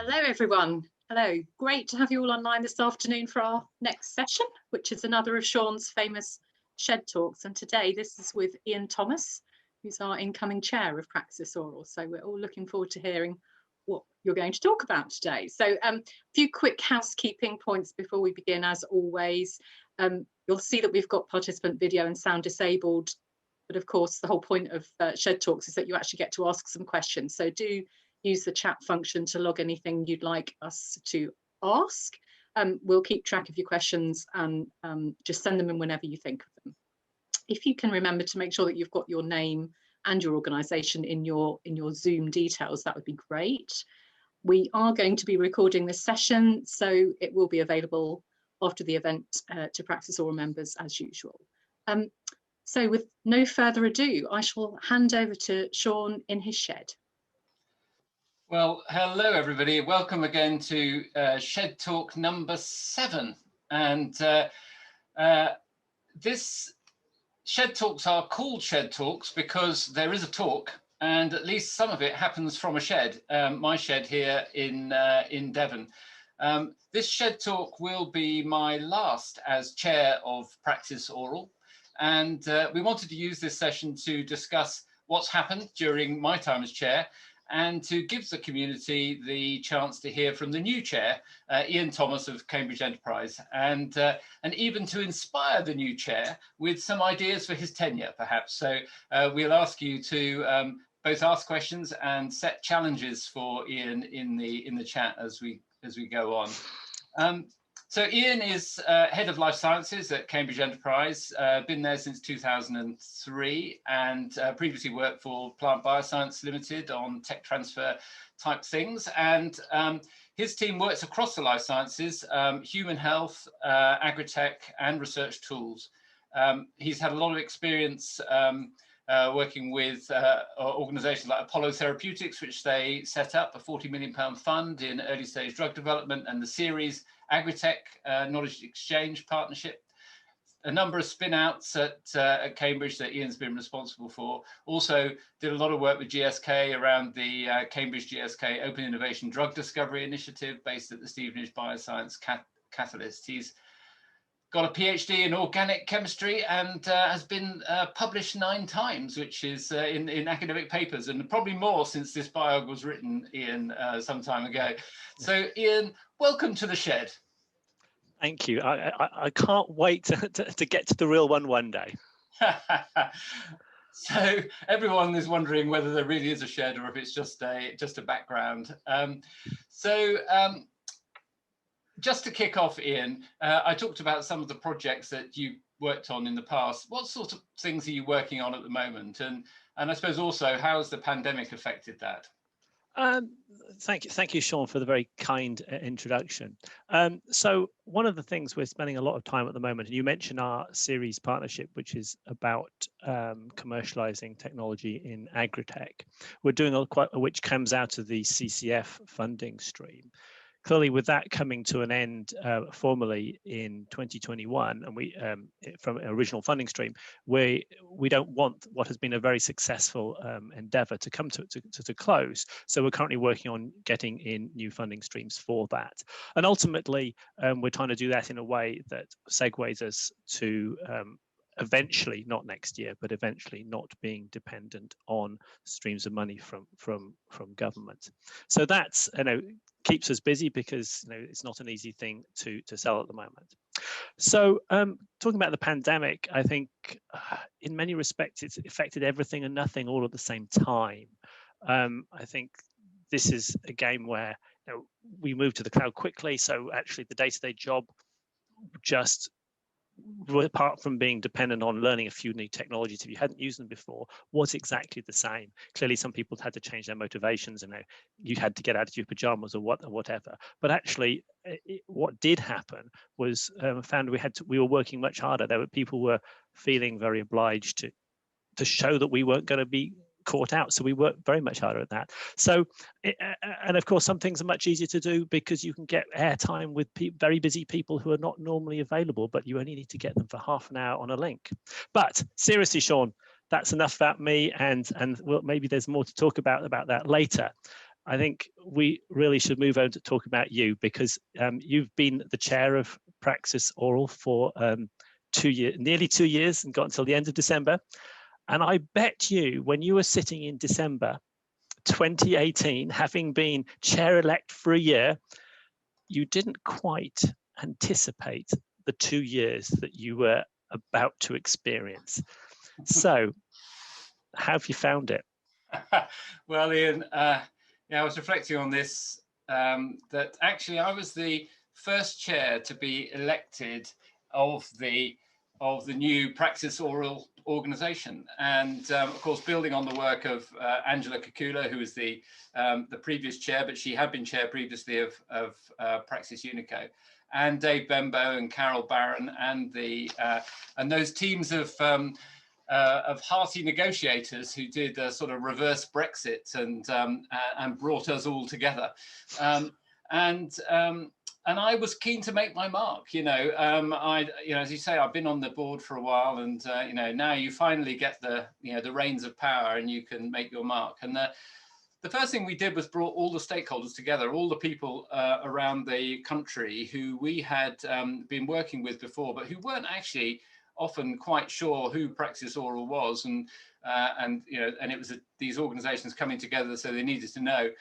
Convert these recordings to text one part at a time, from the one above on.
Hello everyone. Hello. Great to have you all online this afternoon for our next session, which is another of Sean's famous SHED talks. And today this is with Iain Thomas, who's our incoming chair of Praxis Oral. So we're all looking forward to hearing what you're going to talk about today. So a few quick housekeeping points before we begin, as always. You'll see that we've got participant video and sound disabled, but of course the whole point of SHED talks is that you actually get to ask some questions. So do use the chat function to log anything you'd like us to ask. We'll keep track of your questions and just send them in whenever you think of them. If you can remember to make sure that you've got your name and your organisation in your Zoom details, that would be great. We are going to be recording this session, so it will be available after the event to Praxis Oral members as usual. So with no further ado, I shall hand over to Sean in his shed. Well, hello everybody. Welcome again to SHED Talk number 7. And this SHED Talks are called SHED Talks because there is a talk, and at least some of it happens from a shed, my shed here in Devon. This SHED Talk will be my last as chair of Praxis Oral, and we wanted to use this session to discuss what's happened during my time as chair, and to give the community the chance to hear from the new chair, Iain Thomas of Cambridge Enterprise, and even to inspire the new chair with some ideas for his tenure, perhaps. So we'll ask you to both ask questions and set challenges for Iain in the chat as we go on. So Iain is Head of Life Sciences at Cambridge Enterprise, been there since 2003, and previously worked for Plant Bioscience Limited on tech transfer type things. And his team works across the life sciences, human health, agri-tech and research tools. He's had a lot of experience working with organizations like Apollo Therapeutics, which they set up a £40 million fund in early stage drug development, and the series Agri-tech Knowledge Exchange Partnership. A number of spin-outs at Cambridge that Iain's been responsible for. Also did a lot of work with GSK around the Cambridge GSK Open Innovation Drug Discovery Initiative based at the Stevenage Bioscience Catalyst. He's got a PhD in organic chemistry and has been published 9 times, which is in academic papers, and probably more since this biog was written, Iain, some time ago. So Iain, welcome to the shed. Thank you. I can't wait to get to the real one day. So everyone is wondering whether there really is a shed or if it's just a background. Just to kick off, Iain, I talked about some of the projects that you worked on in the past. What sort of things are you working on at the moment? And I suppose also, how has the pandemic affected that? Thank you, Sean, for the very kind introduction. So one of the things we're spending a lot of time at the moment, and you mentioned our series partnership, which is about commercializing technology in agri-tech. We're doing which comes out of the CCF funding stream. Clearly, with that coming to an end formally in 2021, and we from an original funding stream, we don't want what has been a very successful endeavour to come to close. So we're currently working on getting in new funding streams for that, and ultimately we're trying to do that in a way that segues us to eventually, not next year, but eventually not being dependent on streams of money from government. So that's, keeps us busy because it's not an easy thing to sell at the moment. So talking about the pandemic, I think in many respects it's affected everything and nothing all at the same time. I think this is a game where we moved to the cloud quickly, so actually the day-to-day job, just apart from being dependent on learning a few new technologies if you hadn't used them before, was exactly the same. Clearly some people had to change their motivations, and you had to get out of your pajamas or whatever, but actually what did happen was found we were working much harder. People were feeling very obliged to show that we weren't going to be caught out, so we worked very much harder at that. So and of course some things are much easier to do because you can get airtime with very busy people who are not normally available, but you only need to get them for half an hour on a link. But seriously, Sean, that's enough about me, and well, maybe there's more to talk about that later. I think we really should move on to talk about you, because you've been the chair of Praxis Oral for 2 years, nearly 2 years, and got until the end of December. And I bet you, when you were sitting in December 2018, having been chair-elect for a year, you didn't quite anticipate the 2 years that you were about to experience. So, how have you found it? Well, Ian, yeah, I was reflecting on this, that actually I was the first chair to be elected of the new Praxis Oral organization, and of course building on the work of Angela Kukula, who was the previous chair, but she had been chair previously of Praxis Unico, and Dave Bembo and Carol Barron, and those teams of hearty negotiators who did a sort of reverse Brexit and brought us all together. And I was keen to make my mark. As you say, I've been on the board for a while, and now you finally get the reins of power and you can make your mark. And the first thing we did was brought all the stakeholders together, all the people around the country who we had been working with before, but who weren't actually often quite sure who Praxis Oral was, and it was these organisations coming together, so they needed to know.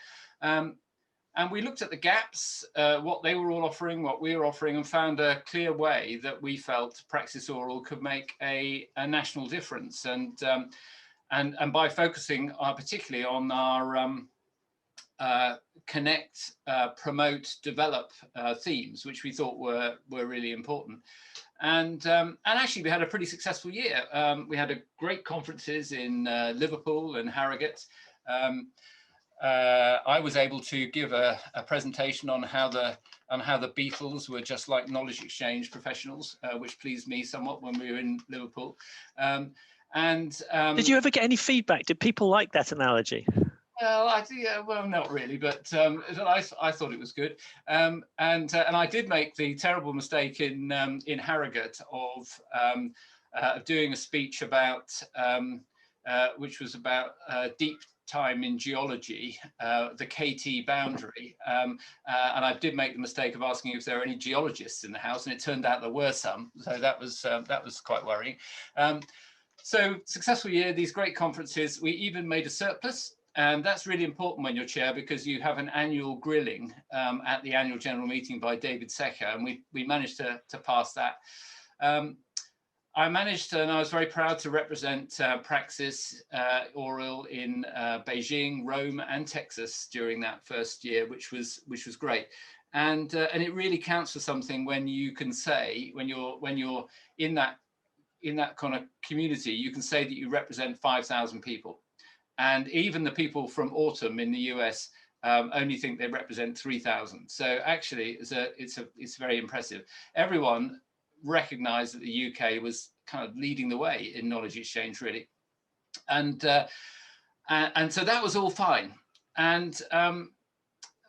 And we looked at the gaps, what they were all offering, what we were offering, and found a clear way that we felt Praxis Oral could make a national difference. And by focusing particularly on our connect, promote, develop themes, which we thought were really important. And actually, we had a pretty successful year. We had great conferences in Liverpool and Harrogate. I was able to give a presentation on how the Beatles were just like knowledge exchange professionals, which pleased me somewhat when we were in Liverpool. Did you ever get any feedback? Did people like that analogy? Well, not really, but I thought it was good. And I did make the terrible mistake in Harrogate of doing a speech about which was about deep time in geology, the KT boundary, and I did make the mistake of asking if there were any geologists in the house, and it turned out there were some, so that was quite worrying. So successful year, these great conferences. We even made a surplus, and that's really important when you're chair, because you have an annual grilling at the annual general meeting by David Secker, and we managed to pass that. I managed, and I was very proud to represent Praxis Oral in Beijing, Rome, and Texas during that first year, which was great. And it really counts for something when you can say, when you're in that kind of community, you can say that you represent 5,000 people, and even the people from Autumn in the US only think they represent 3,000. So actually, it's very impressive. Everyone recognized that the UK was kind of leading the way in knowledge exchange, really, and so that was all fine. And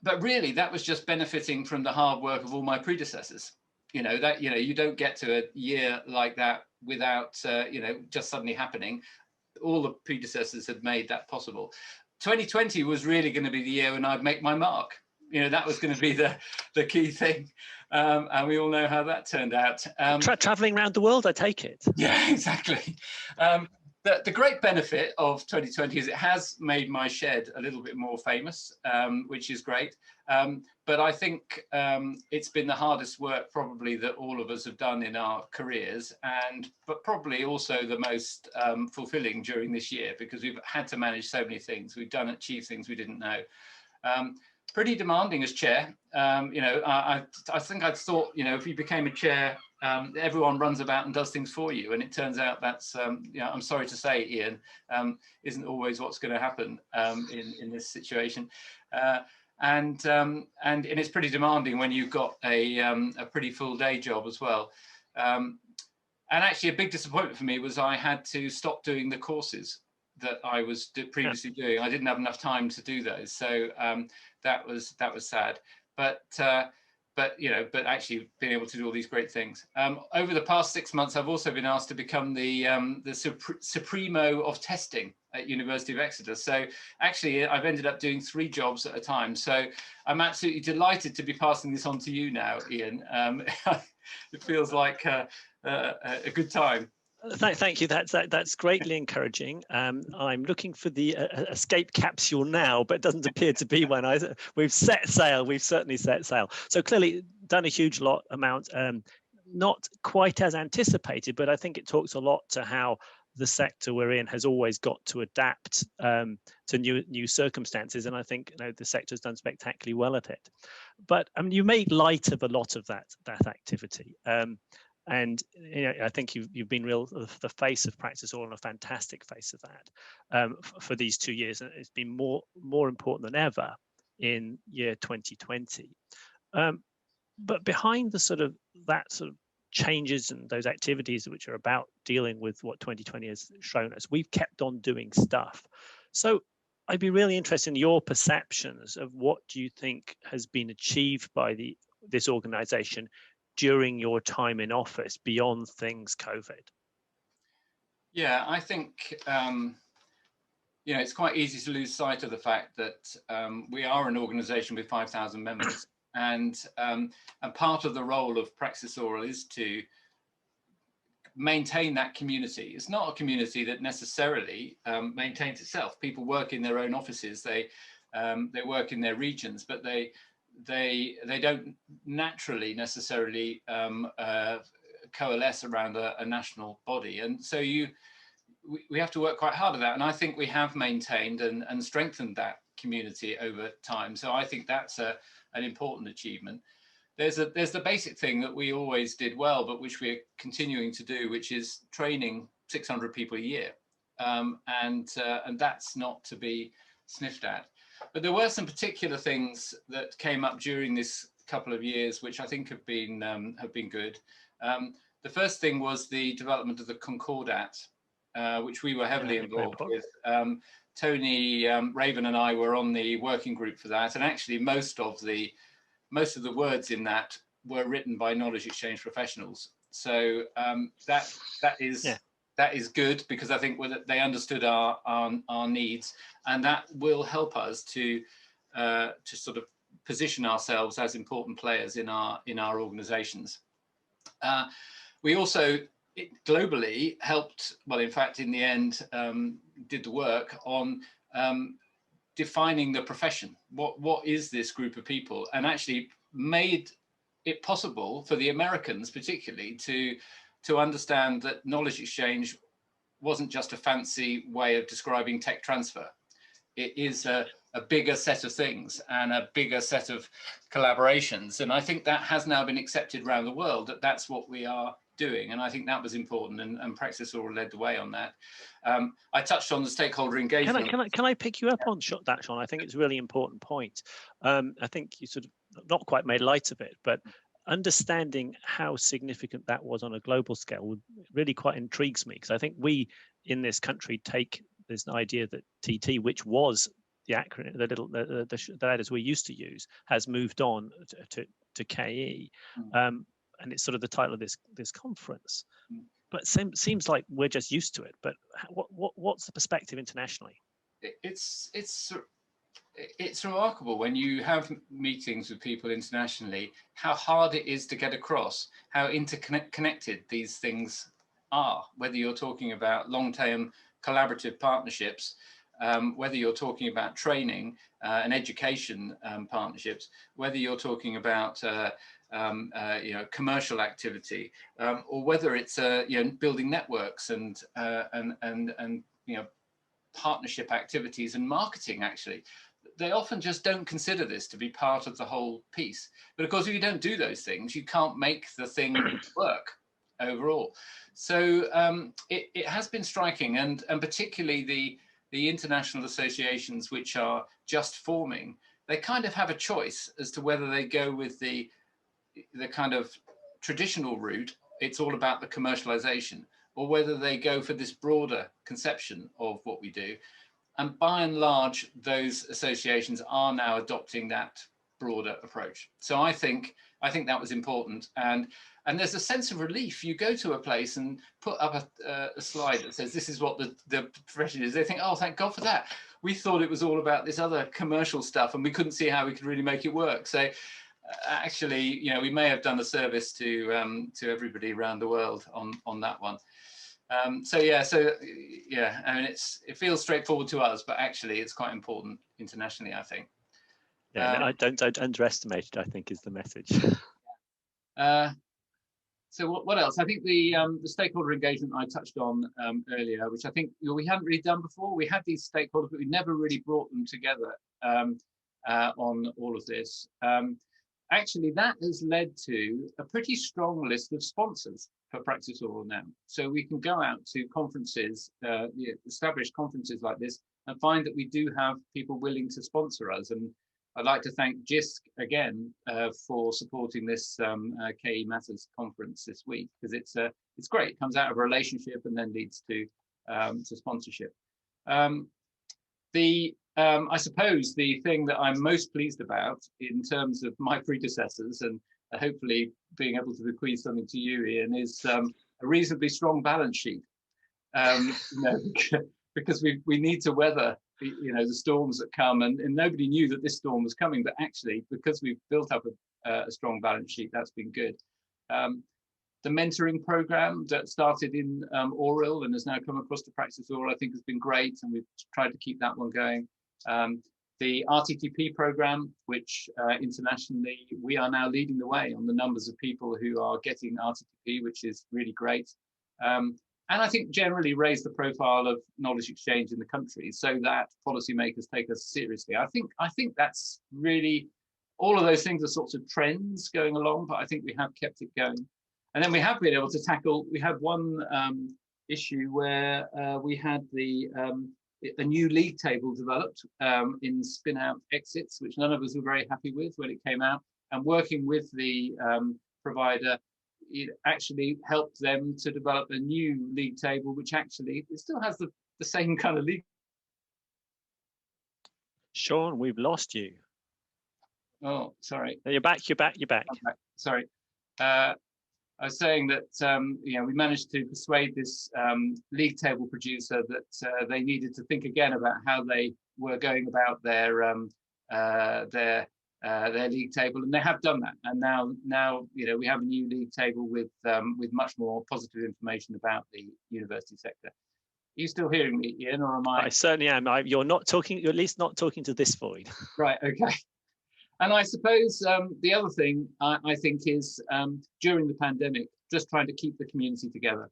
but really, that was just benefiting from the hard work of all my predecessors. You don't get to a year like that without just suddenly happening. All the predecessors had made that possible. 2020 was really going to be the year when I'd make my mark. That was going to be the key thing, and we all know how that turned out. Traveling around the world, I take it. Yeah, exactly. The great benefit of 2020 is it has made my shed a little bit more famous, which is great. But I think it's been the hardest work probably that all of us have done in our careers, but probably also the most fulfilling during this year, because we've had to manage so many things. We've achieved things we didn't know. Pretty demanding as chair. I think I'd thought, if you became a chair, everyone runs about and does things for you, and it turns out that's, I'm sorry to say, Ian, isn't always what's going to happen in this situation. And it's pretty demanding when you've got a pretty full day job as well. And actually, a big disappointment for me was I had to stop doing the courses that I was previously doing. I didn't have enough time to do those, so that was sad. But but actually being able to do all these great things. Over the past 6 months, I've also been asked to become the Supremo of testing at University of Exeter. So actually, I've ended up doing 3 jobs at a time. So I'm absolutely delighted to be passing this on to you now, Iain. It feels like a good time. Thank you. That's greatly encouraging. I'm looking for the escape capsule now, but it doesn't appear to be one. We've set sail. We've certainly set sail. So clearly done a huge amount. Not quite as anticipated, but I think it talks a lot to how the sector we're in has always got to adapt to new circumstances, and I think the sector has done spectacularly well at it. But I mean, you made light of a lot of that activity. And I think you've been the face of Praxis Oral, and a fantastic face of that for these 2 years, and it's been more important than ever in year 2020. But behind the sort of changes and those activities which are about dealing with what 2020 has shown us, we've kept on doing stuff. So I'd be really interested in your perceptions of what do you think has been achieved by this organization during your time in office beyond things COVID? Yeah, I think it's quite easy to lose sight of the fact that we are an organisation with 5,000 members, and part of the role of Praxis Oral is to maintain that community. It's not a community that necessarily maintains itself. People work in their own offices, they work in their regions, but they don't naturally necessarily coalesce around a national body, and so we have to work quite hard at that. And I think we have maintained and strengthened that community over time. So I think that's an important achievement. There's the basic thing that we always did well, but which we're continuing to do, which is training 600 people a year, and that's not to be sniffed at. But there were some particular things that came up during this couple of years, which I think have been good. The first thing was the development of the Concordat, which we were heavily involved with. Tony Raven and I were on the working group for that, and actually most of the words in that were written by knowledge exchange professionals. So that is good, because I think they understood our needs, and that will help us to sort of position ourselves as important players in our organizations. We also globally helped, well, in fact, in the end, did the work on defining the profession. What is this group of people? And actually made it possible for the Americans particularly to understand that knowledge exchange wasn't just a fancy way of describing tech transfer. It is a bigger set of things and a bigger set of collaborations. And I think that has now been accepted around the world, that that's what we are doing. And I think that was important, and Praxis Oral led the way on that. I touched on the stakeholder engagement. Can I pick you up on that, Sean? I think it's a really important point. I think you sort of not quite made light of it, but understanding how significant that was on a global scale really quite intrigues me, because I think we in this country take this idea that TT, which was the acronym, the letters we used to use, has moved on to KE, and it's sort of the title of this conference. But seems like we're just used to it. But what's the perspective internationally? It's remarkable when you have meetings with people internationally, how hard it is to get across how interconnected these things are, whether you're talking about long-term collaborative partnerships, whether you're talking about training and education partnerships, whether you're talking about commercial activity, or whether it's building networks and partnership activities and marketing. Actually, they often just don't consider this to be part of the whole piece. But of course, if you don't do those things, you can't make the thing work overall. So it has been striking, and particularly the international associations which are just forming, they kind of have a choice as to whether they go with the kind of traditional route, it's all about the commercialization, or whether they go for this broader conception of what we do. And by and large, those associations are now adopting that broader approach. So I think that was important, and there's a sense of relief. You go to a place and put up a slide that says this is what the profession is. They think, oh, thank God for that. We thought it was all about this other commercial stuff, and we couldn't see how we could really make it work. So actually, you know, we may have done a service to everybody around the world on that one. So yeah, I mean, it feels straightforward to us, but actually it's quite important internationally, I think. Yeah, no, I don't underestimate it, I think, is the message. So what else? I think the stakeholder engagement I touched on earlier, which I think, you know, we hadn't really done before. We had these stakeholders, but we never really brought them together on all of this. Actually, that has led to a pretty strong list of sponsors for Praxis Oral now. So we can go out to conferences, established conferences like this, and find that we do have people willing to sponsor us. And I'd like to thank JISC again for supporting this KE Matters conference this week, because it's great. It comes out of a relationship and then leads to sponsorship. I suppose the thing that I'm most pleased about in terms of my predecessors, and hopefully being able to bequeath something to you, Iain, is a reasonably strong balance sheet. You know, because we need to weather the storms that come, and nobody knew that this storm was coming, but actually, because we've built up a strong balance sheet, that's been good. The mentoring program that started in Oral and has now come across to Praxis Oral, I think, has been great, and we've tried to keep that one going. The RTTP program, which internationally we are now leading the way on the numbers of people who are getting RTTP, which is really great. And I think generally raise the profile of knowledge exchange in the country so that policymakers take us seriously. I think that's really, all of those things are sorts of trends going along, but I think we have kept it going. And then we have been able to tackle, we had one issue where we had a new league table developed in spin out exits, which none of us were very happy with when it came out, and working with the provider, it actually helped them to develop a new league table, which actually it still has the same kind of league. Sean, we've lost you. Oh, sorry. You're back. Sorry. I was saying that we managed to persuade this league table producer that they needed to think again about how they were going about their league table, and they have done that. And now we have a new league table with much more positive information about the university sector. Are you still hearing me, Iain, or am I? I certainly am. You're not talking. You're at least not talking to this void. Right. Okay. And I suppose the other thing I think is during the pandemic, just trying to keep the community together,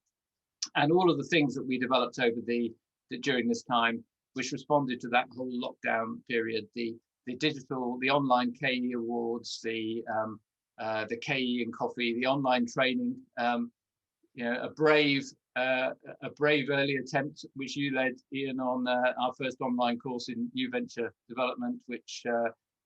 and all of the things that we developed over during this time, which responded to that whole lockdown period, the digital, the online KE awards, the KE and coffee, the online training, a brave early attempt which you led, Iain, on our first online course in new venture development, which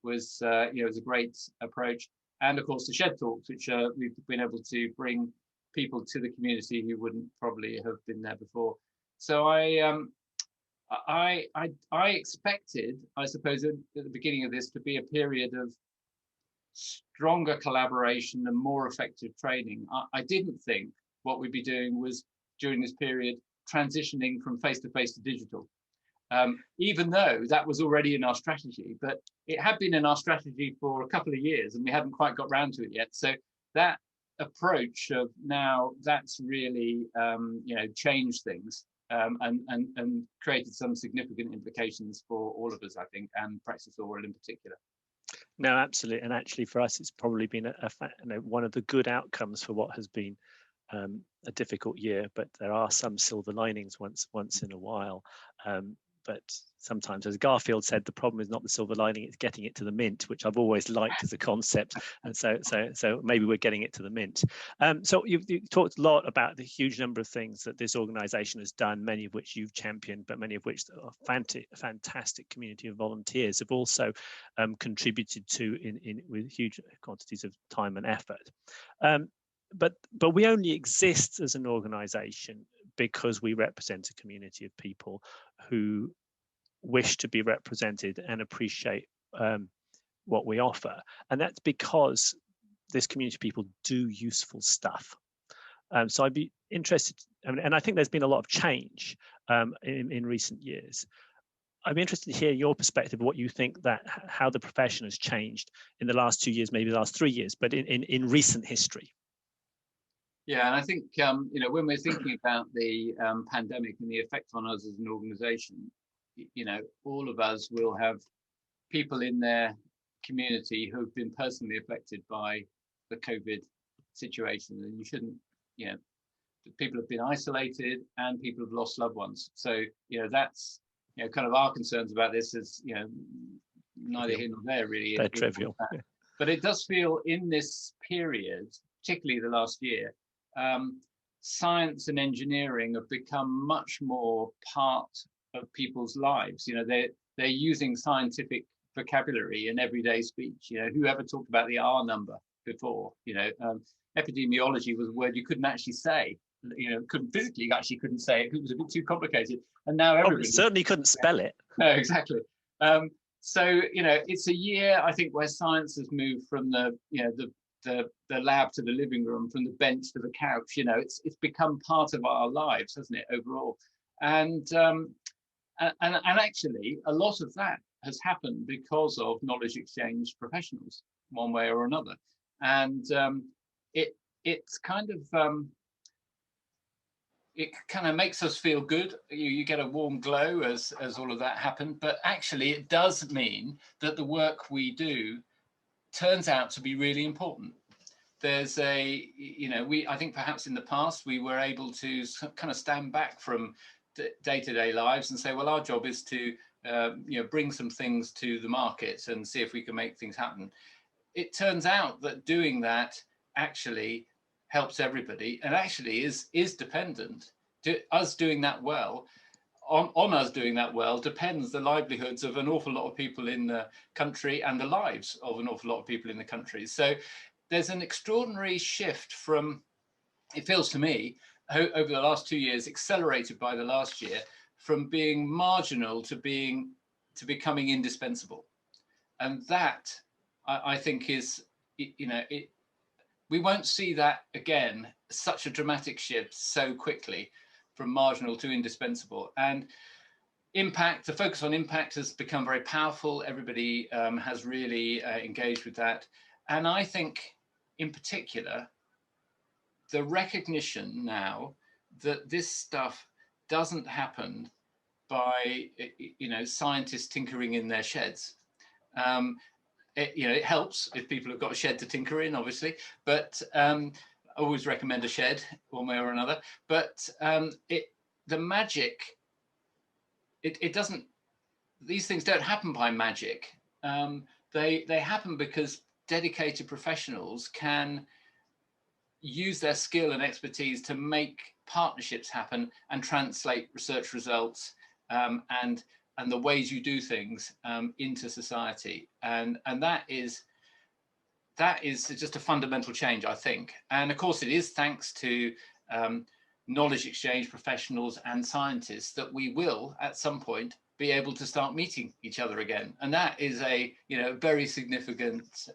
was a great approach, and of course the SHEDTalks, which we've been able to bring people to the community who wouldn't probably have been there before. So I expected, I suppose, at the beginning of this to be a period of stronger collaboration and more effective training. I didn't think what we'd be doing was, during this period, transitioning from face-to-face to digital. Even though that was already in our strategy, but it had been in our strategy for a couple of years and we hadn't quite got round to it yet. So that approach of now, that's really changed things and created some significant implications for all of us, I think, and Praxis Oral in particular. No, absolutely. And actually for us, it's probably been one of the good outcomes for what has been a difficult year, but there are some silver linings once in a while. But sometimes, as Garfield said, the problem is not the silver lining, it's getting it to the mint, which I've always liked as a concept. And so maybe we're getting it to the mint. So you've talked a lot about the huge number of things that this organization has done, many of which you've championed, but many of which a fantastic community of volunteers have also contributed to with huge quantities of time and effort. But we only exist as an organization because we represent a community of people who wish to be represented and appreciate what we offer, and that's because this community of people do useful stuff. So I'd be interested, and I think there's been a lot of change in recent years. I'd be interested to hear your perspective of what you think that how the profession has changed in the last 2 years, maybe the last 3 years, but in recent history. Yeah, and I think when we're thinking about the pandemic and the effect on us as an organisation, all of us will have people in their community who've been personally affected by the COVID situation, and you shouldn't, people have been isolated and people have lost loved ones. So that's kind of our concerns about this is neither here nor there really. They're trivial. Yeah. But it does feel in this period, particularly the last year, science and engineering have become much more part of people's lives. They're using scientific vocabulary in everyday speech. Whoever talked about the R number before? Epidemiology was a word you couldn't actually say. Couldn't say it. It was a bit too complicated. And now everybody certainly couldn't spell it. No, exactly. So it's a year, I think, where science has moved from the lab to the living room, from the bench to the couch. It's become part of our lives, hasn't it, overall? And actually, a lot of that has happened because of knowledge exchange professionals, one way or another. And it's kind of it kind of makes us feel good. You get a warm glow as all of that happened. But actually, it does mean that the work we do turns out to be really important. There's I think perhaps in the past we were able to kind of stand back from day-to-day lives and say, well, our job is to bring some things to the market and see if we can make things happen. It turns out that doing that actually helps everybody, and actually is dependent. Us doing that well, on us doing that well, depends the livelihoods of an awful lot of people in the country and the lives of an awful lot of people in the country. So there's an extraordinary shift from, it feels to me, over the last 2 years, accelerated by the last year, from being marginal to becoming indispensable. And that, I think, is, we won't see that again, such a dramatic shift so quickly from marginal to indispensable. And impact, the focus on impact has become very powerful. Everybody has really engaged with that. And I think, in particular, the recognition now that this stuff doesn't happen by scientists tinkering in their sheds. It helps if people have got a shed to tinker in, obviously, but I always recommend a shed one way or another. But the magic, it doesn't, these things don't happen by magic. They happen because dedicated professionals can use their skill and expertise to make partnerships happen and translate research results and the ways you do things into society, and that is just a fundamental change, I think. And of course, it is thanks to knowledge exchange professionals and scientists that we will, at some point, be able to start meeting each other again. And that is a very significant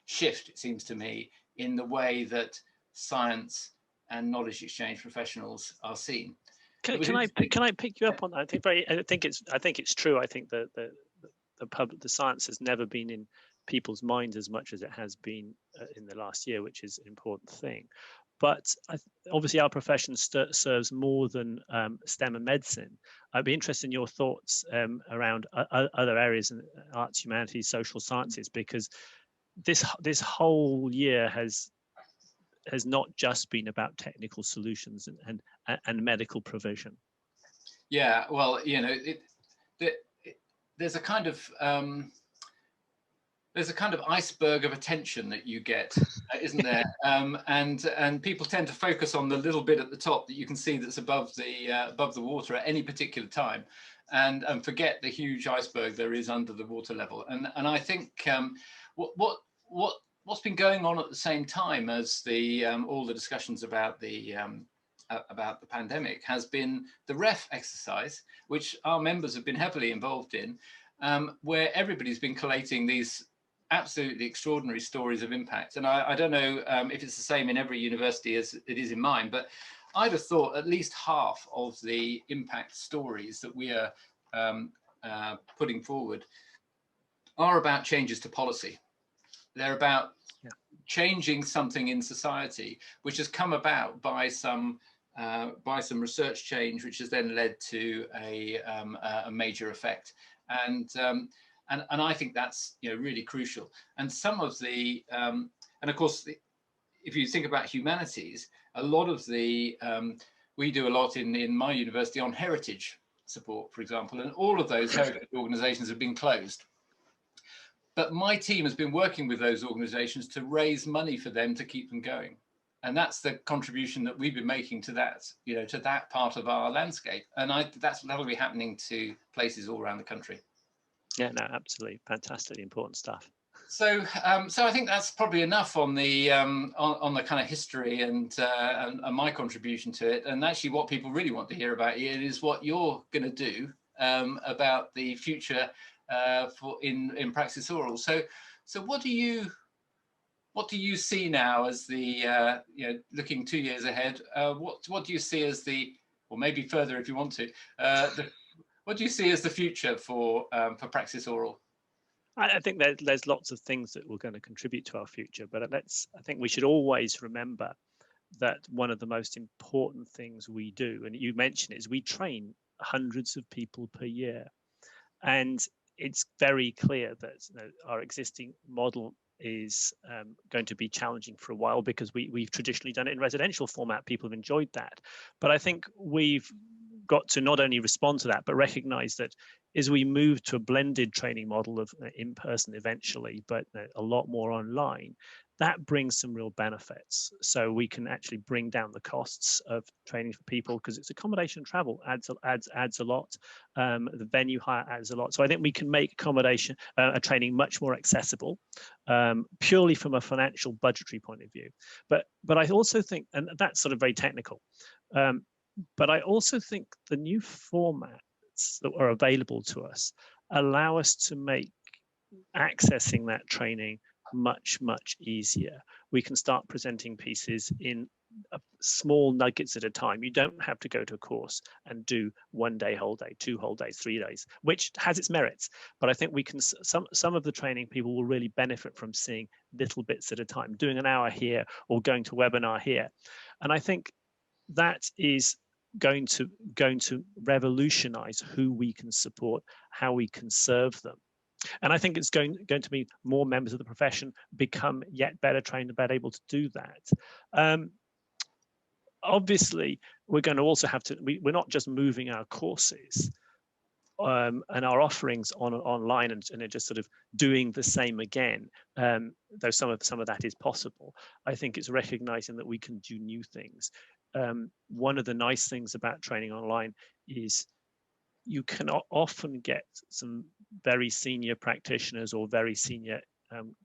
shift, it seems to me, in the way that science and knowledge exchange professionals are seen. Can I pick you up on that? I think it's true. I think the science has never been in people's minds as much as it has been in the last year, which is an important thing. But obviously, our profession serves more than STEM and medicine. I'd be interested in your thoughts around other areas in arts, humanities, social sciences, because this whole year has not just been about technical solutions and medical provision. Yeah, well, there's a kind of iceberg of attention that you get, isn't there? And people tend to focus on the little bit at the top that you can see that's above the water at any particular time, and forget the huge iceberg there is under the water level. And I think what's been going on at the same time as all the discussions about the pandemic has been the REF exercise, which our members have been heavily involved in, where everybody's been collating these absolutely extraordinary stories of impact. And I don't know if it's the same in every university as it is in mine, but I'd have thought at least half of the impact stories that we are putting forward are about changes to policy. They're about changing something in society, which has come about by some research change, which has then led to a major effect. And I think that's really crucial. And some of the and of course, if you think about humanities, a lot of the we do a lot in my university on heritage support, for example, and all of those heritage organisations have been closed. But my team has been working with those organisations to raise money for them to keep them going. And that's the contribution that we've been making to that, to that part of our landscape. And that'll be happening to places all around the country. Yeah, no, absolutely. Fantastically important stuff. So I think that's probably enough on the kind of history and my contribution to it. And actually what people really want to hear about, Iain, is what you're going to do about the future in Praxis Oral. So what do you see now as the looking 2 years ahead? What do you see as or maybe further if you want to, what do you see as the future for Praxis Oral? I think there's lots of things that we're going to contribute to our future, but I think we should always remember that one of the most important things we do, and you mentioned, is we train hundreds of people per year. And it's very clear that our existing model is going to be challenging for a while, because we've traditionally done it in residential format. People have enjoyed that. But I think we've got to not only respond to that, but recognize that as we move to a blended training model of in-person eventually, but a lot more online, that brings some real benefits. So we can actually bring down the costs of training for people, because it's accommodation and travel adds a lot. The venue hire adds a lot. So I think we can make accommodation training much more accessible, purely from a financial budgetary point of view. But I also think, and that's sort of very technical, but I also think the new formats that are available to us allow us to make accessing that training much easier. We can start presenting pieces in small nuggets at a time. You don't have to go to a course and do 1 day, whole day, 2 whole days, 3 days, which has its merits. But I think we can, some of the training people will really benefit from seeing little bits at a time, doing an hour here or going to a webinar here. And I think that is going to revolutionize who we can support, how we can serve them. And I think it's going to be more members of the profession become yet better trained and better able to do that. Obviously, we're going to also have to, we're not just moving our courses and our offerings online and just sort of doing the same again, though some of that is possible. I think it's recognizing that we can do new things. One of the nice things about training online is you can often get some very senior practitioners or very senior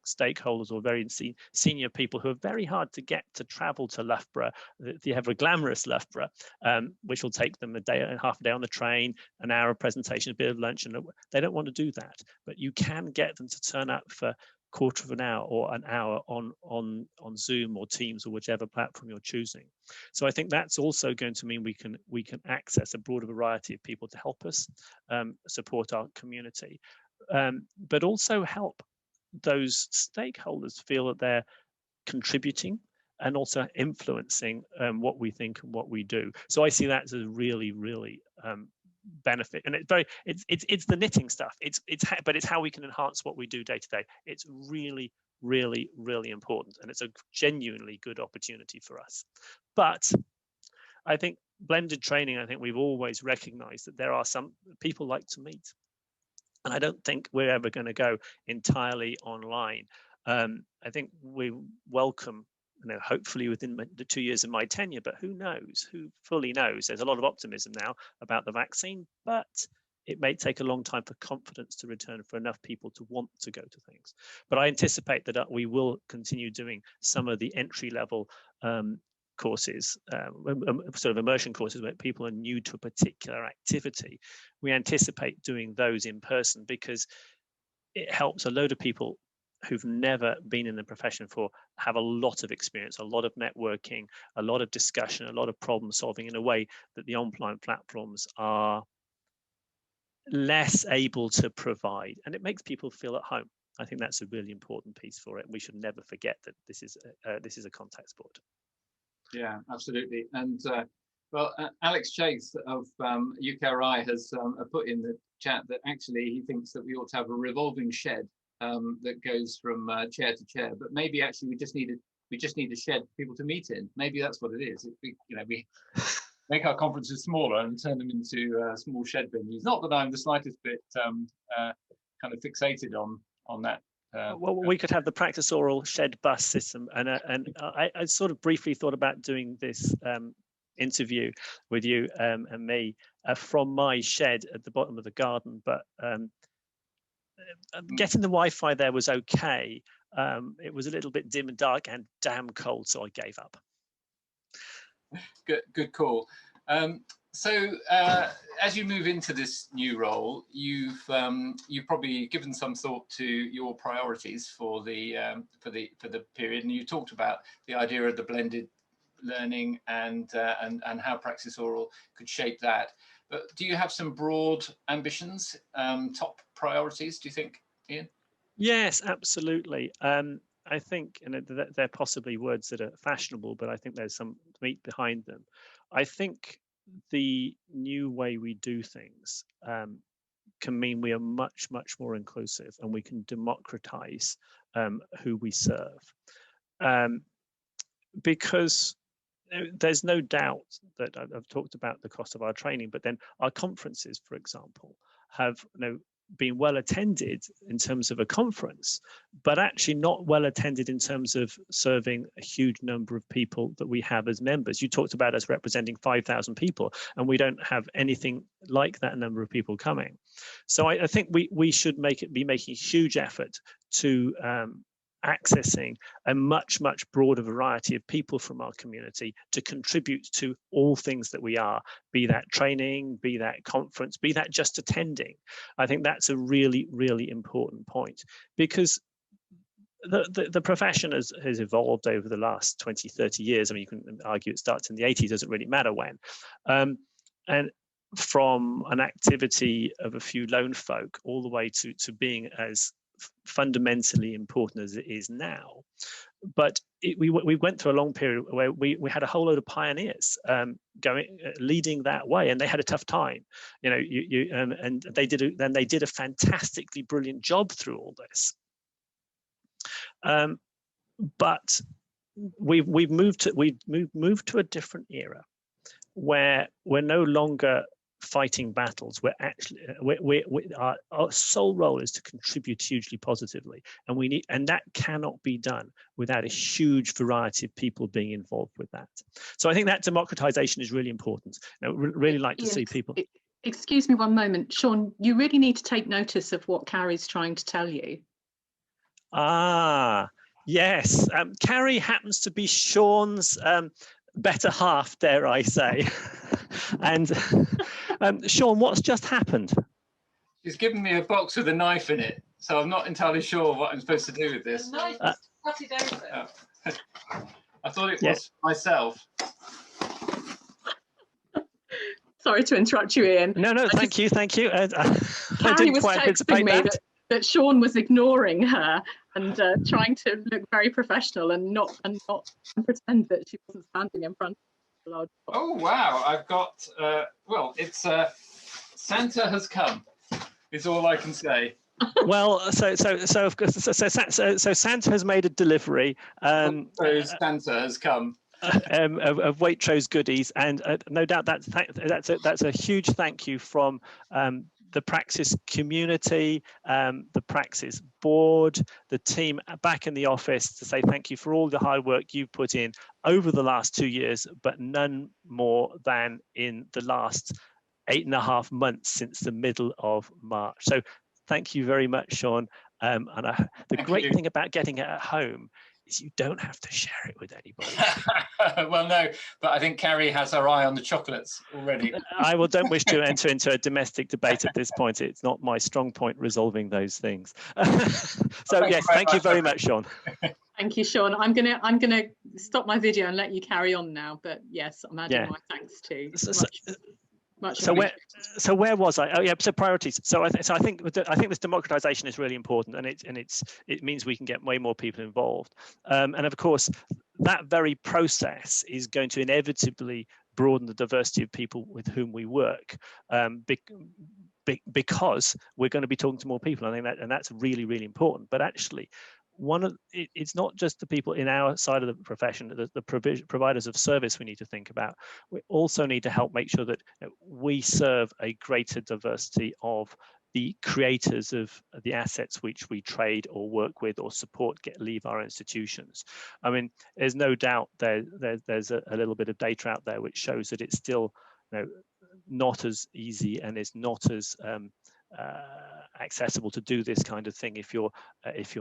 stakeholders or very senior people who are very hard to get to travel to Loughborough, the ever glamorous Loughborough, which will take them a day and half a day on the train, an hour of presentation, a bit of lunch, and they don't want to do that. But you can get them to turn up for quarter of an hour or an hour on Zoom or Teams or whichever platform you're choosing. So I think that's also going to mean we can access a broader variety of people to help us support our community, but also help those stakeholders feel that they're contributing and also influencing what we think and what we do. So I see that as a really benefit, and it's the knitting stuff. But it's how we can enhance what we do day to day. It's really important, and it's a genuinely good opportunity for us. But I think blended training, I think we've always recognized that there are some people like to meet, and I don't think we're ever going to go entirely online. I think we welcome, hopefully within the 2 years of my tenure, but who knows? Who fully knows? There's a lot of optimism now about the vaccine, but it may take a long time for confidence to return for enough people to want to go to things. But I anticipate that we will continue doing some of the entry-level courses, sort of immersion courses where people are new to a particular activity. We anticipate doing those in person because it helps a load of people who've never been in the profession before have a lot of experience, a lot of networking, a lot of discussion, a lot of problem solving in a way that the online platforms are less able to provide, and it makes people feel at home. I think that's a really important piece for it. We should never forget that this is a contact sport. Yeah, absolutely. And well, Alex Chase of UKRI has put in the chat that actually he thinks that we ought to have a revolving shed that goes from chair to chair. But maybe actually we just need a shed for people to meet in. Maybe that's what it is. We make our conferences smaller and turn them into small shed venues. Not that I'm the slightest bit kind of fixated on that. Well, we could have the Praxis Oral shed bus system, and I sort of briefly thought about doing this interview with you and me from my shed at the bottom of the garden, but getting the Wi-Fi there was okay. It was a little bit dim and dark and damn cold, so I gave up. Good call. So as you move into this new role, you've probably given some thought to your priorities for the period, and you talked about the idea of the blended learning and how Praxis Oral could shape that. But do you have some broad ambitions, top priorities, do you think, Iain? Yes, absolutely. I think, and they're possibly words that are fashionable, but I think there's some meat behind them. I think the new way we do things can mean we are much, much more inclusive, and we can democratize who we serve. Because there's no doubt that I've talked about the cost of our training, but then our conferences, for example, have been well attended in terms of a conference, but actually not well attended in terms of serving a huge number of people that we have as members. You talked about us representing 5,000 people, and we don't have anything like that number of people coming. So I think we should be making a huge effort to accessing a much, much broader variety of people from our community to contribute to all things that we are, be that training, be that conference, be that just attending. I think that's a really, really important point, because the profession has evolved over the last 20, 30 years. I mean, you can argue it starts in the 80s, doesn't really matter when. And from an activity of a few lone folk all the way to being as fundamentally important as it is now. But we went through a long period where we had a whole load of pioneers leading that way, and they had a tough time, and they did a fantastically brilliant job through all this. But we've moved to a different era where we're no longer fighting battles. We're actually our sole role is to contribute hugely positively, and that cannot be done without a huge variety of people being involved with that. So I think that democratization is really important. I really like to see people. Excuse me one moment, Sean. You really need to take notice of what Carrie's trying to tell you. Ah, yes. Carrie happens to be Sean's better half, dare I say. And Sean, what's just happened? She's given me a box with a knife in it, so I'm not entirely sure what I'm supposed to do with this. The knife is cut it open. I thought it was myself. Sorry to interrupt you, Iain. No, thank you. Carrie was texting me that Sean was ignoring her and trying to look very professional and not pretend that she wasn't standing in front of the large box. Oh wow! I've got well, it's Santa has come. Is all I can say. Well, so of course, so Santa has made a delivery. Santa has come. Of Waitrose goodies, and no doubt that's a huge thank you from the Praxis community, the Praxis board, the team back in the office, to say thank you for all the hard work you've put in over the last 2 years, but none more than in the last 8.5 months since the middle of March. So thank you very much, Sean. The great thing about getting it at home is you don't have to share it with anybody. Well, no, but I think Carrie has her eye on the chocolates already. Don't wish to enter into a domestic debate at this point. It's not my strong point resolving those things. So yes, thank you very much, Sean. Thank you, Sean. I'm gonna stop my video and let you carry on now. But yes, I'm adding my thanks too. Much so where was I? Oh yeah, so priorities. So I think this democratization is really important, and it means we can get way more people involved. And of course, that very process is going to inevitably broaden the diversity of people with whom we work, because we're going to be talking to more people. I think that's really, really important. But actually, it's not just the people in our side of the profession, the providers of service we need to think about. We also need to help make sure that we serve a greater diversity of the creators of the assets which we trade or work with or support leave our institutions. I mean, there's no doubt there's a little bit of data out there which shows that it's still not as easy and it's not as accessible to do this kind of thing if you're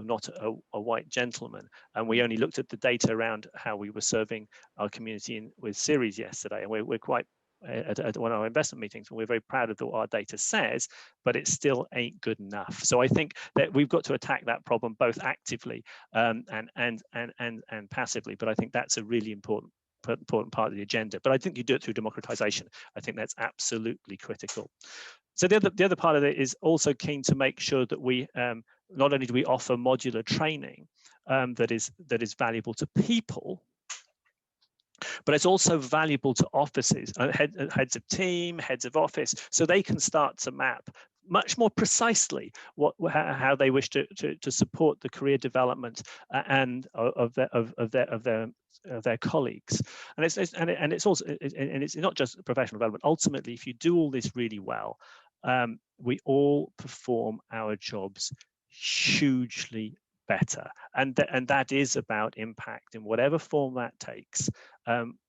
not a white gentleman. And we only looked at the data around how we were serving our community with series yesterday, and we're quite at one of our investment meetings, and we're very proud of what our data says, but it still ain't good enough. So I think that we've got to attack that problem both actively and passively. But I think that's a really important part of the agenda. But I think you do it through democratization. I think that's absolutely critical. So the other part of it is also keen to make sure that we not only do we offer modular training that is valuable to people, but it's also valuable to offices, heads of team, heads of office, so they can start to map much more precisely how they wish to support the career development and of their colleagues. And it's not just professional development. Ultimately, if you do all this really well, we all perform our jobs hugely better, and that is about impact in whatever form that takes,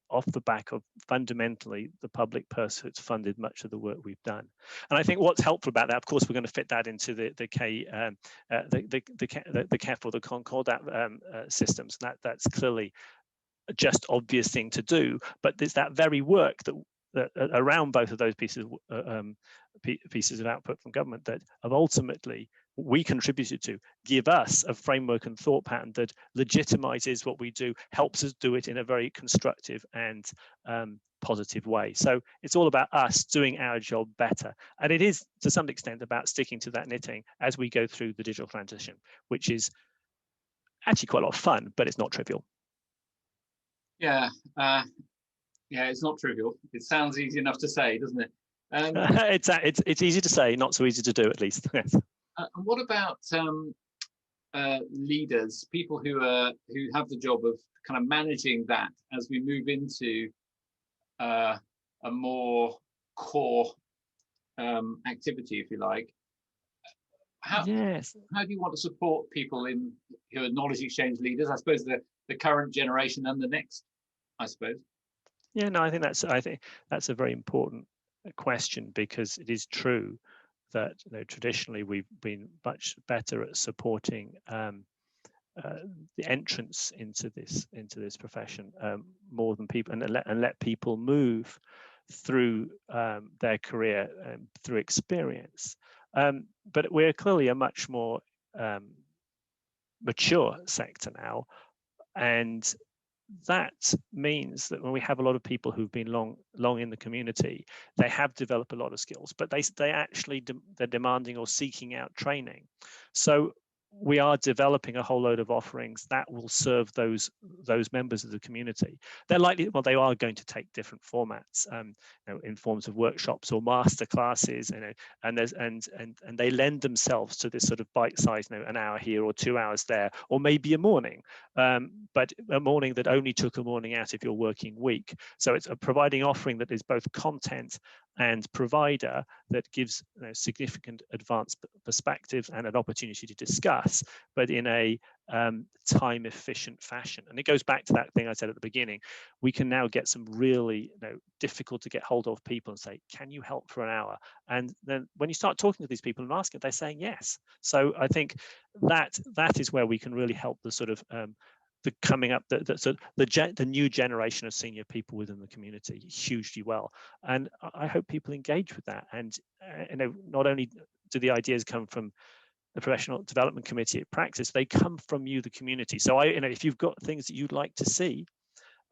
off the back of fundamentally the public purse that's funded much of the work we've done. And I think what's helpful about that, of course, we're going to fit that into the CEF or the Concordat systems. That's clearly a just obvious thing to do, but there's that very work that around both of those pieces of output from government that have ultimately we contributed to give us a framework and thought pattern that legitimizes what we do, helps us do it in a very constructive and positive way. So it's all about us doing our job better. And it is to some extent about sticking to that knitting as we go through the digital transition, which is actually quite a lot of fun, but it's not trivial. Yeah, it's not trivial. It sounds easy enough to say, doesn't it? It's easy to say, not so easy to do, at least. And what about leaders, people who have the job of kind of managing that as we move into a more core activity, if you like? How do you want to support people who are knowledge exchange leaders? I suppose the current generation and the next, I suppose. Yeah, no, I think that's a very important question, because it is true that traditionally we've been much better at supporting the entrance into this profession more than people, and let people move through their career through experience. But we're clearly a much more mature sector now, and that means that when we have a lot of people who've been long in the community, they have developed a lot of skills, but they're demanding or seeking out training. So we are developing a whole load of offerings that will serve those members of the community. They are going to take different formats, in forms of workshops or master classes, and they lend themselves to this sort of bite-sized, an hour here or 2 hours there, or maybe a morning, but a morning that only took a morning out of your working week. So it's a providing offering that is both content and provider that gives significant advanced perspective and an opportunity to discuss, but in a time efficient fashion. And it goes back to that thing I said at the beginning. We can now get some really difficult to get hold of people and say, can you help for an hour? And then when you start talking to these people and asking, they're saying yes. So I think that is where we can really help the sort of coming up, the new generation of senior people within the community hugely well. And I hope people engage with that. And not only do the ideas come from the professional development committee at Praxis, they come from you, the community. So if you've got things that you'd like to see,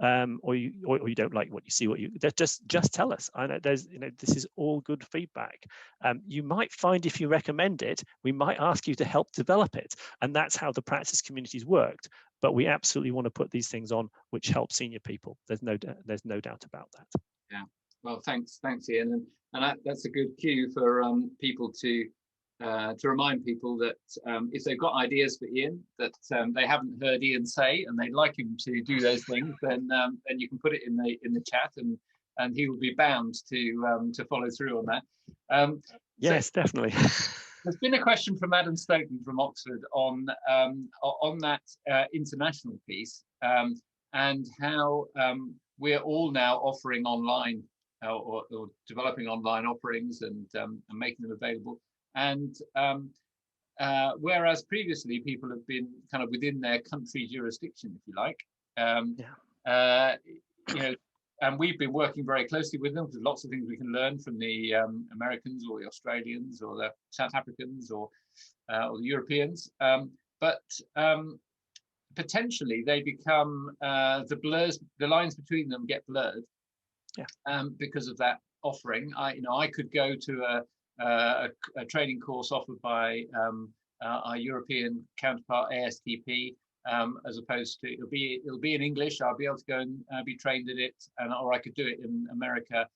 or you don't like what you see, just tell us. I know this is all good feedback. You might find if you recommend it, we might ask you to help develop it, and that's how the Praxis community's worked. But we absolutely want to put these things on which help senior people. There's no doubt about that. Yeah. Well, thanks, Iain, and that's a good cue for people to remind people that if they've got ideas for Iain that they haven't heard Iain say and they'd like him to do those things, then you can put it in the chat, and he will be bound to follow through on that. Yes, so definitely. There's been a question from Adam Stoughton from Oxford on that international piece, and how we're all now offering online or developing online offerings and making them available. And whereas previously people have been kind of within their country jurisdiction, if you like, and we've been working very closely with them, because lots of things we can learn from the Americans or the Australians or the South Africans or the Europeans. But potentially they become the lines between them get blurred because of that offering. I could go to a training course offered by our European counterpart ASTP, as opposed to it'll be in English. I'll be able to go and be trained in it, or I could do it in America.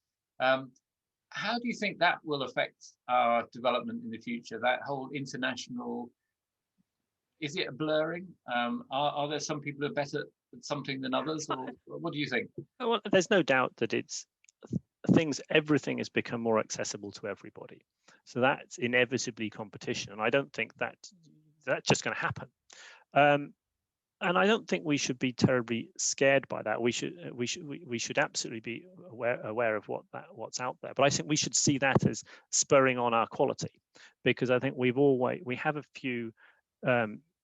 How do you think that will affect our development in the future? That whole international, is it a blurring? Are there some people who are better at something than others, or what do you think? Well, there's no doubt that everything has become more accessible to everybody. So that's inevitably competition, and I don't think that's just going to happen. And I don't think we should be terribly scared by that. We should absolutely be aware of what's out there. But I think we should see that as spurring on our quality, because I think we have a few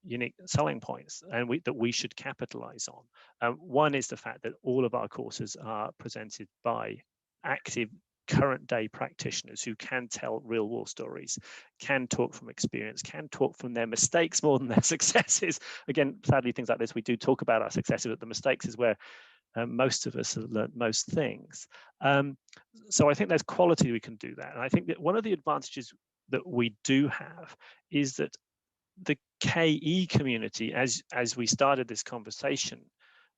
unique selling points and that we should capitalize on. One is the fact that all of our courses are presented by active current day practitioners who can tell real war stories, can talk from experience, can talk from their mistakes more than their successes. Again, sadly, things like this, we do talk about our successes, but the mistakes is where most of us have learned most things. So I think there's quality we can do that. And I think that one of the advantages that we do have is that the KE community, as we started this conversation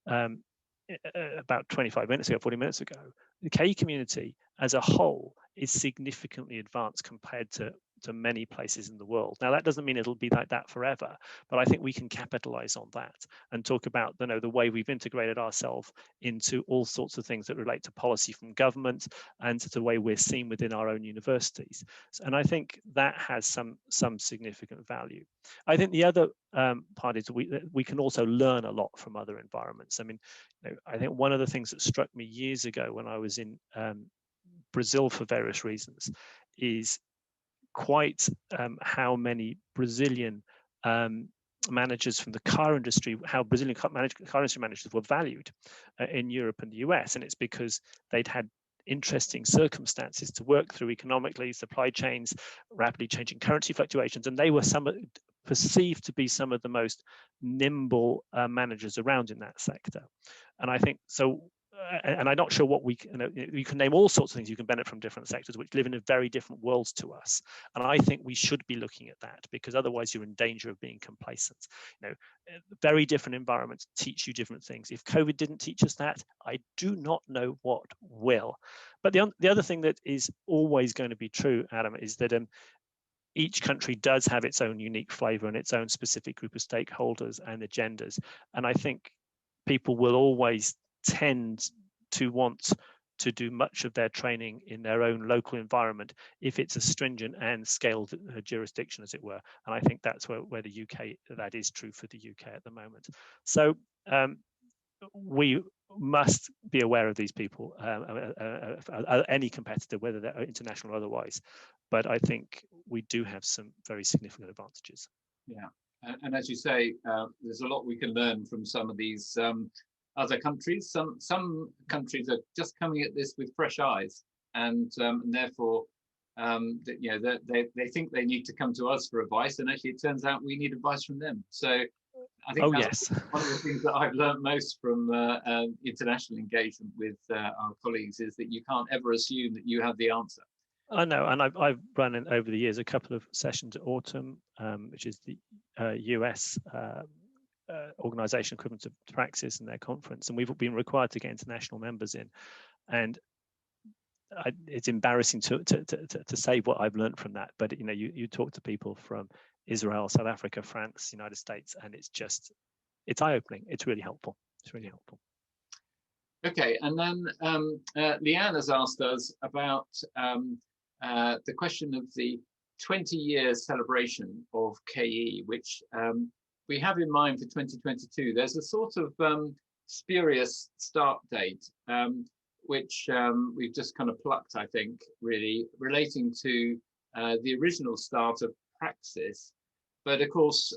about 25 minutes ago, 40 minutes ago, the KE community as a whole is significantly advanced compared to many places in the world. Now, that doesn't mean it'll be like that forever, but I think we can capitalize on that and talk about the way we've integrated ourselves into all sorts of things that relate to policy from government and to the way we're seen within our own universities. And I think that has some significant value. I think the other part is we can also learn a lot from other environments. I mean, I think one of the things that struck me years ago when I was in Brazil for various reasons is quite how many Brazilian managers from the car industry, how Brazilian car industry managers were valued in Europe and the US. And it's because they'd had interesting circumstances to work through economically, supply chains, rapidly changing currency fluctuations, and they were perceived to be some of the most nimble managers around in that sector. And I think so. And I'm not sure what you can name all sorts of things you can benefit from different sectors which live in a very different worlds to us. And I think we should be looking at that, because otherwise you're in danger of being complacent. Very different environments teach you different things. If COVID didn't teach us that, I do not know what will. But the other thing that is always going to be true, Adam, is that each country does have its own unique flavor and its own specific group of stakeholders and agendas. And I think people will always tend to want to do much of their training in their own local environment if it's a stringent and scaled jurisdiction, as it were. And I think that's where the UK, that is true for the UK at the moment. So we must be aware of these people, any competitor, whether they're international or otherwise. But I think we do have some very significant advantages. Yeah. and as you say, there's a lot we can learn from some of these other countries. Some countries are just coming at this with fresh eyes, and therefore, they think they need to come to us for advice, and actually, it turns out we need advice from them. So, I think that's one of the things that I've learned most from international engagement with our colleagues is that you can't ever assume that you have the answer. I know, and I've run in, over the years, a couple of sessions at Autumn, which is the US organization equivalent to Praxis and their conference, and we've been required to get international members in, and it's embarrassing to say what I've learned from that, but you talk to people from Israel, South Africa, France, United States, and it's eye-opening. It's really helpful. It's really helpful. Okay, and then Leanne has asked us about the question of the 20-year celebration of KE, which we have in mind for 2022. There's a sort of spurious start date, which we've just kind of plucked, I think, really, relating to the original start of Praxis. But of course,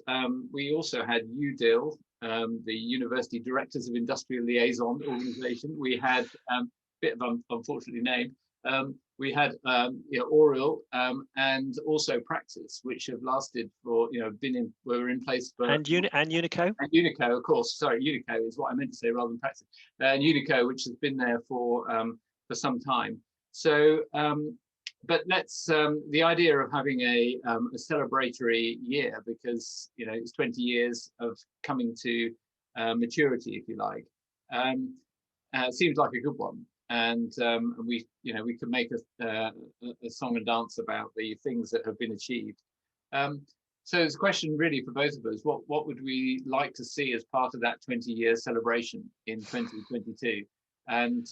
we also had UDIL, the University Directors of Industrial Liaison Organization. We had a bit of unfortunately named. We had Oral and also Praxis, which have lasted for were in place for and Unico and Unico, of course. Sorry, Unico is what I meant to say rather than Praxis. And Unico, which has been there for some time. So, but let's the idea of having a celebratory year, because it's 20 years of coming to maturity, if you like, seems like a good one. And we could make a song and dance about the things that have been achieved. So it's a question really for both of us. What would we like to see as part of that 20-year celebration in 2022? And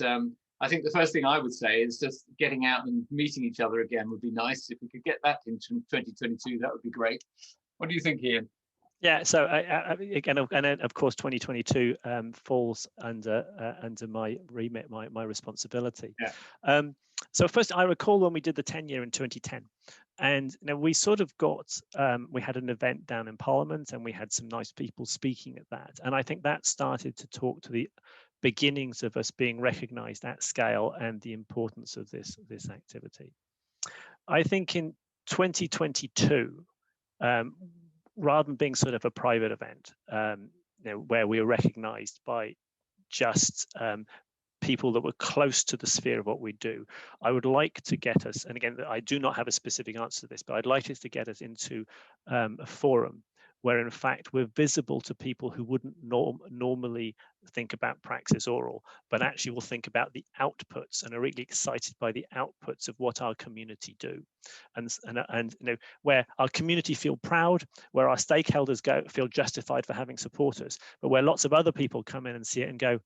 I think the first thing I would say is just getting out and meeting each other again would be nice. If we could get that into 2022, that would be great. What do you think, Iain? Yeah, so again, and of course, 2022 falls under my remit, my responsibility. Yeah. So first, I recall when we did the 10-year in 2010, and we sort of got we had an event down in Parliament, and we had some nice people speaking at that, and I think that started to talk to the beginnings of us being recognised at scale and the importance of this activity. I think in 2022. Rather than being sort of a private event, where we were recognised by just people that were close to the sphere of what we do, I would like to get us, and again, I do not have a specific answer to this, but I'd like us to get us into a forum where in fact we're visible to people who wouldn't normally think about Praxis Oral, but actually will think about the outputs and are really excited by the outputs of what our community do. And where our community feel proud, where our stakeholders feel justified for having supporters, but where lots of other people come in and see it and go,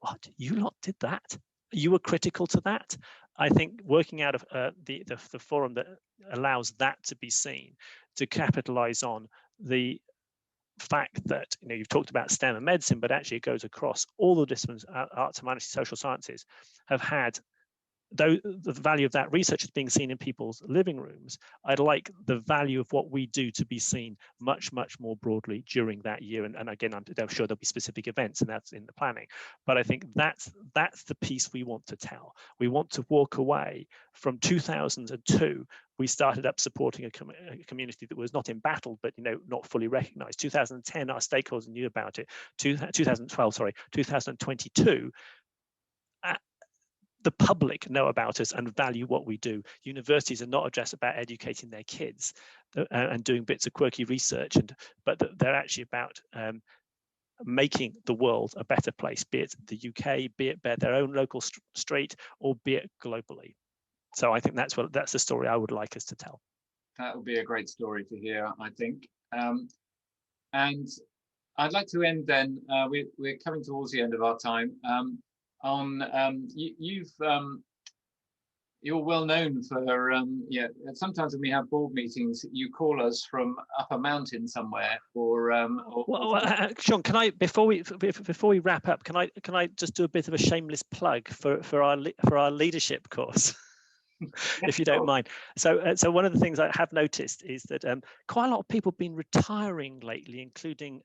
what, you lot did that? You were critical to that? I think working out of the forum that allows that to be seen, to capitalize on the fact that you've talked about STEM and medicine, but actually it goes across all the disciplines, arts, humanities, social sciences, have had, though the value of that research is being seen in people's living rooms, I'd like the value of what we do to be seen much, much more broadly during that year. And again, I'm sure there'll be specific events, and that's in the planning. But I think that's the piece we want to tell. We want to walk away from 2002. We started up supporting a community that was not embattled, but not fully recognized. 2010, our stakeholders knew about it. 2022. The public know about us and value what we do. Universities are not just about educating their kids and doing bits of quirky research, but they're actually about making the world a better place, be it the UK, be it their own local street, or be it globally. So I think that's the story I would like us to tell. That would be a great story to hear, I think. And I'd like to end then. We're coming towards the end of our time. You're well known for sometimes when we have board meetings, you call us from up a mountain somewhere, Sean, can I before we wrap up, can I just do a bit of a shameless plug for our leadership course? if you don't mind. So, so one of the things I have noticed is that quite a lot of people have been retiring lately, including,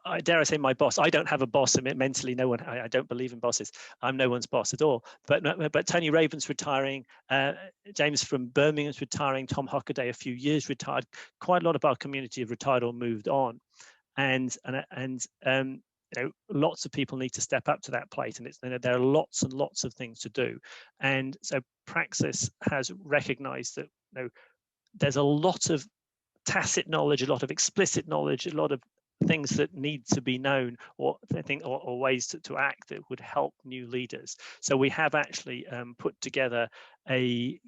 I dare I say, my boss. I don't have a boss. I mean, mentally, no one. I don't believe in bosses. I'm no one's boss at all. But Tony Raven's retiring. James from Birmingham's retiring. Tom Hockaday, a few years retired. Quite a lot of our community have retired or moved on, and you know, lots of people need to step up to that plate, and there are lots and lots of things to do. And so Praxis has recognised that, you know, there's a lot of tacit knowledge, a lot of explicit knowledge, a lot of things that need to be known, or or ways to act that would help new leaders. So we have actually put together a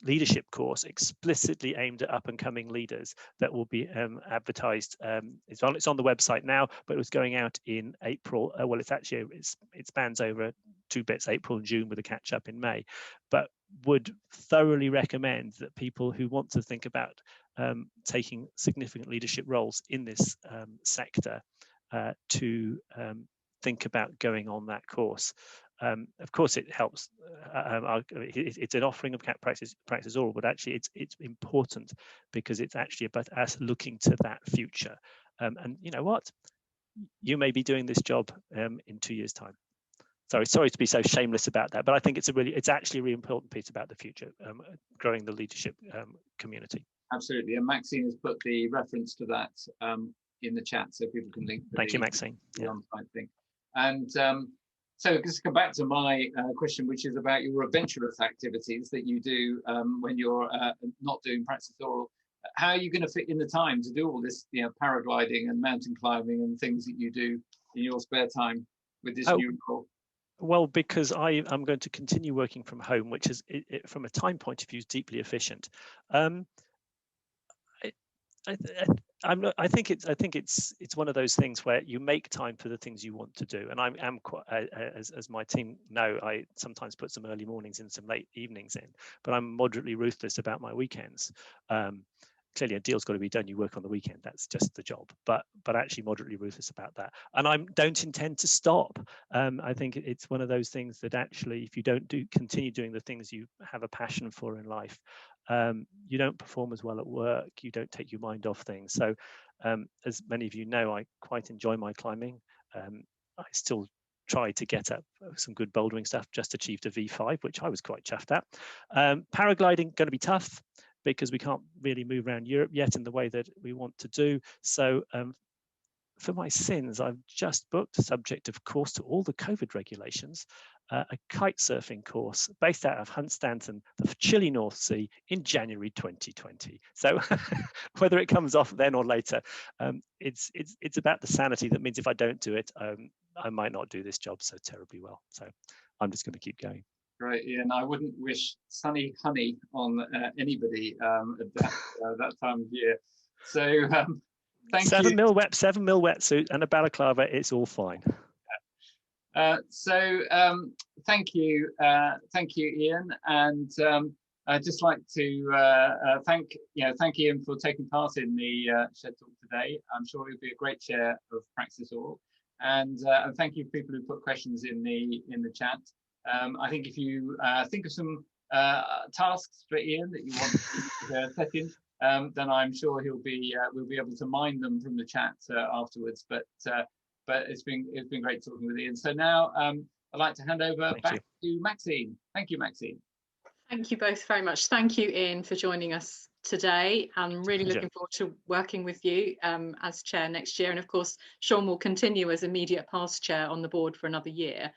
leadership course explicitly aimed at up and coming leaders that will be advertised. It's on the website now, but it was going out in April. Well, it spans over 2 bits, April and June, with a catch up in May. But would thoroughly recommend that people who want to think about taking significant leadership roles in this sector to think about going on that course. Of course, it helps. It's an offering of Praxis Oral, but actually, it's important because it's actually about us looking to that future. And you know what? You may be doing this job in 2 years' time. Sorry to be so shameless about that, but I think it's actually a really important piece about the future, growing the leadership community. Absolutely, and Maxine has put the reference to that in the chat, so people can link. Thank you, Maxine. The on-site thing. And so just to come back to my question, which is about your adventurous activities that you do when you're not doing Praxis Oral. How are you going to fit in the time to do all this, you know, paragliding and mountain climbing and things that you do in your spare time with this new role? Well, because I am going to continue working from home, which is, from a time point of view, is deeply efficient. I think it's one of those things where you make time for the things you want to do, and I'm quite, as my team know, I sometimes put some early mornings in, some late evenings in, but I'm moderately ruthless about my weekends. Clearly a deal's got to be done, you work on the weekend, that's just the job, but actually moderately ruthless about that, and I don't intend to stop. I think it's one of those things that actually, if you don't continue doing the things you have a passion for in life, you don't perform as well at work, you don't take your mind off things. So as many of you know, I quite enjoy my climbing. I still try to get up some good bouldering stuff, just achieved a V5, which I was quite chuffed at. Paragliding, going to be tough, because we can't really move around Europe yet in the way that we want to do. So for my sins, I've just booked, subject of course to all the COVID regulations, a kite surfing course based out of Hunstanton, the chilly North Sea, in January 2020. So whether it comes off then or later, it's about the sanity that means if I don't do it, I might not do this job so terribly well. So I'm just going to keep going. Great, Ian. I wouldn't wish sunny honey on anybody at that time of year. So thank you. 7 mil wetsuit and a balaclava. It's all fine. So thank you, Ian, and I'd just like to thank Ian for taking part in the SHEDTalk today. I'm sure he'll be a great chair of Praxis Oral, and thank you people who put questions in the chat. I think if you think of some tasks for Ian that you want to set in, then I'm sure we'll be able to mine them from the chat afterwards. But it's been great talking with Ian. So now I'd like to hand over back to Maxine. Thank you, Maxine. Thank you both very much. Thank you, Ian, for joining us today. I'm really looking forward to working with you as chair next year. And of course, Sean will continue as immediate past chair on the board for another year.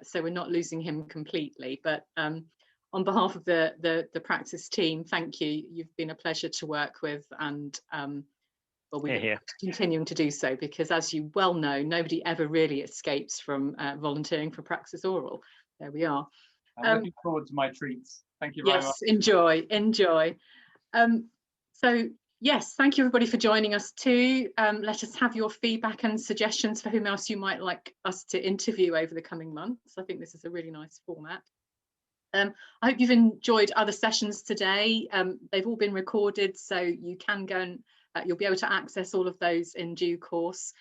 So we're not losing him completely. But on behalf of the Praxis team, thank you. You've been a pleasure to work with, and well, we're continuing to do so, because as you well know, nobody ever really escapes from volunteering for Praxis Oral. There we are. I'm looking forward to my treats. Thank you very much. Yes, enjoy. So yes, thank you everybody for joining us too. Let us have your feedback and suggestions for whom else you might like us to interview over the coming months. I think this is a really nice format. I hope you've enjoyed other sessions today. They've all been recorded, so you can go and you'll be able to access all of those in due course.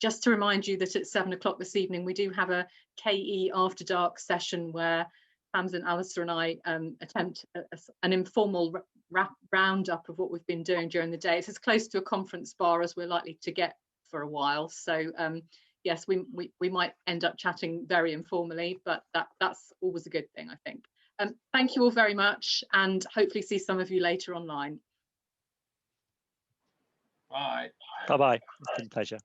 Just to remind you that at 7 o'clock this evening, we do have a KE After Dark session where Tamsin, Alistair and I attempt an informal roundup of what we've been doing during the day. It's as close to a conference bar as we're likely to get for a while. So yes, we might end up chatting very informally, but that's always a good thing, I think. Thank you all very much, and hopefully see some of you later online. Bye. Bye-bye. It's been a pleasure.